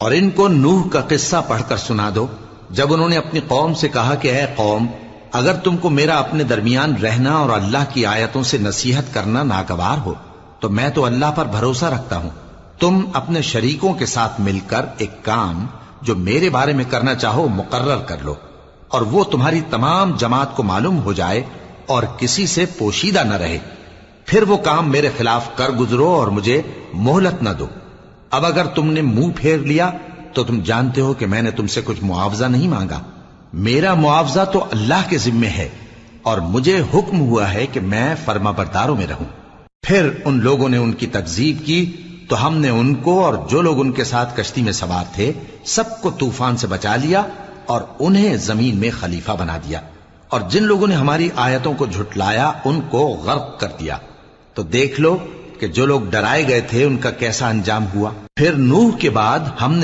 اور ان کو نوح کا قصہ پڑھ کر سنا دو جب انہوں نے اپنی قوم سے کہا کہ اے قوم، اگر تم کو میرا اپنے درمیان رہنا اور اللہ کی آیتوں سے نصیحت کرنا ناگوار ہو تو میں تو اللہ پر بھروسہ رکھتا ہوں، تم اپنے شریکوں کے ساتھ مل کر ایک کام جو میرے بارے میں کرنا چاہو مقرر کر لو، اور وہ تمہاری تمام جماعت کو معلوم ہو جائے اور کسی سے پوشیدہ نہ رہے، پھر وہ کام میرے خلاف کر گزرو اور مجھے مہلت نہ دو۔ اب اگر تم نے منہ پھیر لیا تو تم جانتے ہو کہ میں نے تم سے کچھ معاوضہ نہیں مانگا، میرا معاوضہ تو اللہ کے ذمے ہے، اور مجھے حکم ہوا ہے کہ میں فرما برداروں میں رہوں۔ پھر ان لوگوں نے ان کی تکذیب کی تو ہم نے ان کو اور جو لوگ ان کے ساتھ کشتی میں سوار تھے سب کو طوفان سے بچا لیا اور انہیں زمین میں خلیفہ بنا دیا، اور جن لوگوں نے ہماری آیتوں کو جھٹلایا ان کو غرق کر دیا۔ تو دیکھ لو کہ جو لوگ ڈرائے گئے تھے ان کا کیسا انجام ہوا۔ پھر نوح کے بعد ہم نے